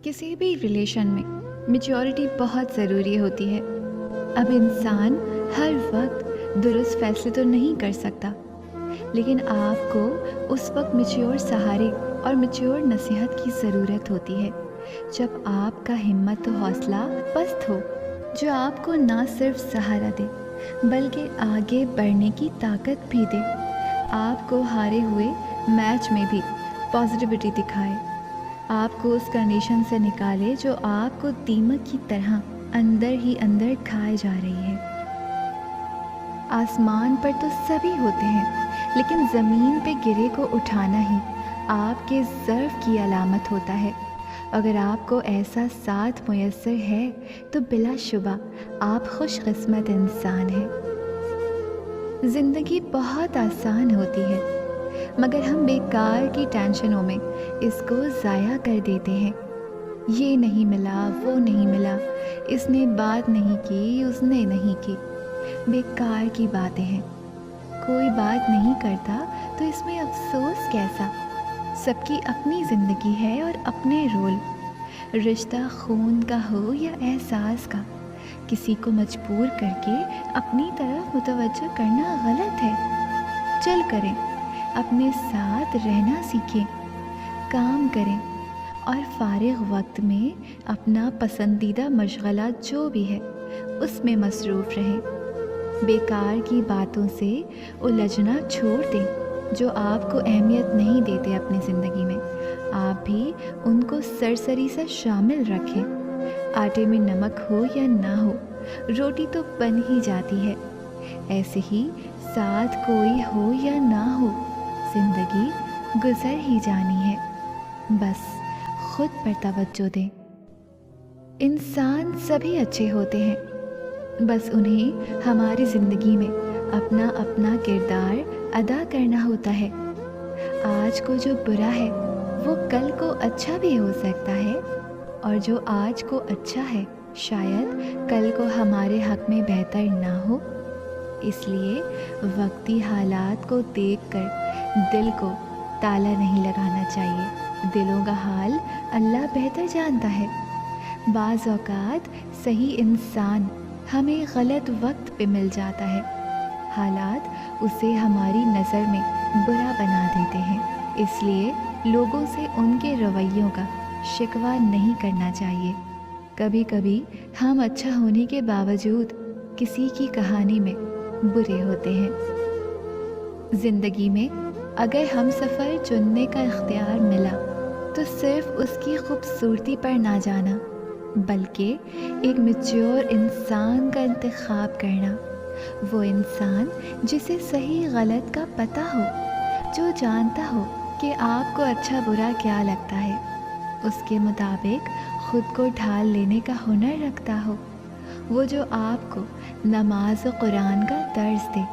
किसी भी रिलेशन में मैच्योरिटी बहुत ज़रूरी होती है। अब इंसान हर वक्त दुरुस्त फैसले तो नहीं कर सकता, लेकिन आपको उस वक्त मैच्योर सहारे और मैच्योर नसीहत की ज़रूरत होती है जब आपका हिम्मत और हौसला पस्त हो, जो आपको ना सिर्फ सहारा दे बल्कि आगे बढ़ने की ताकत भी दे, आपको हारे हुए मैच में भी पॉजिटिविटी दिखाए, आपको उस कंडीशन से निकाले जो आपको दीमक की तरह अंदर ही अंदर खाए जा रही है। आसमान पर तो सभी होते हैं, लेकिन ज़मीन पे गिरे को उठाना ही आपके ज़र्फ़ की अलामत होता है। अगर आपको ऐसा साथ मुयस्सर है तो बिलाशुबा आप खुशकिस्मत इंसान हैं। ज़िंदगी बहुत आसान होती है, मगर हम बेकार की टेंशनों में इसको ज़ाया कर देते हैं। ये नहीं मिला, वो नहीं मिला, इसने बात नहीं की, उसने नहीं की, बेकार की बातें हैं। कोई बात नहीं करता तो इसमें अफसोस कैसा। सबकी अपनी ज़िंदगी है और अपने रोल। रिश्ता खून का हो या एहसास का, किसी को मजबूर करके अपनी तरफ मुतवज्जो करना गलत है। चल करें, अपने साथ रहना सीखें, काम करें और फारिग वक्त में अपना पसंदीदा मशगला जो भी है उसमें मसरूफ़ रहें। बेकार की बातों से उलझना छोड़ दें। जो आपको अहमियत नहीं देते अपनी ज़िंदगी में, आप भी उनको सरसरी से शामिल रखें। आटे में नमक हो या ना हो, रोटी तो बन ही जाती है। ऐसे ही साथ कोई हो या ना हो, ज़िंदगी गुजर ही जानी है। बस खुद पर तवज्जो दें। इंसान सभी अच्छे होते हैं, बस उन्हें हमारी ज़िंदगी में अपना अपना किरदार अदा करना होता है। आज को जो बुरा है वो कल को अच्छा भी हो सकता है, और जो आज को अच्छा है शायद कल को हमारे हक़ में बेहतर ना हो। इसलिए वक्ती हालात को देखकर दिल को ताला नहीं लगाना चाहिए। दिलों का हाल अल्लाह बेहतर जानता है। बाज़ औक़ात सही इंसान हमें गलत वक्त पे मिल जाता है। हालात उसे हमारी नज़र में बुरा बना देते हैं, इसलिए लोगों से उनके रवैयों का शिकवा नहीं करना चाहिए। कभी कभी हम अच्छा होने के बावजूद किसी की कहानी में बुरे होते हैं। ज़िंदगी में अगर हम सफ़र चुनने का इख्तियार मिला तो सिर्फ़ उसकी खूबसूरती पर ना जाना, बल्कि एक मैच्योर इंसान का इंतखाब करना। वो इंसान जिसे सही गलत का पता हो, जो जानता हो कि आपको अच्छा बुरा क्या लगता है, उसके मुताबिक ख़ुद को ढाल लेने का हुनर रखता हो। वो जो आपको नमाज और कुरान का दर्स दे,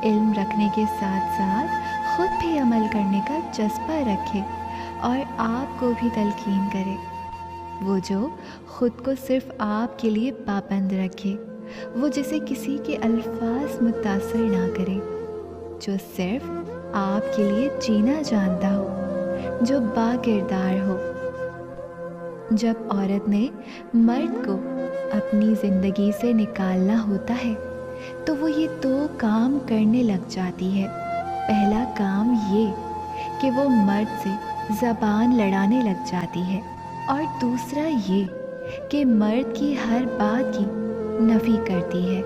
इल्म रखने के साथ साथ ख़ुद भी अमल करने का जज्बा रखे और आपको भी तलकीन करे। वो जो ख़ुद को सिर्फ़ आपके लिए पाबंद रखे, वो जिसे किसी के अल्फाज मुतासर ना करे, जो सिर्फ़ आपके लिए जीना जानता हो, जो बाकिरदार हो। जब औरत ने मर्द को अपनी ज़िंदगी से निकालना होता है तो वो ये दो काम करने लग जाती है। पहला काम ये कि वो मर्द से ज़बान लड़ाने लग जाती है, और दूसरा ये कि मर्द की हर बात की नफ़ी करती है।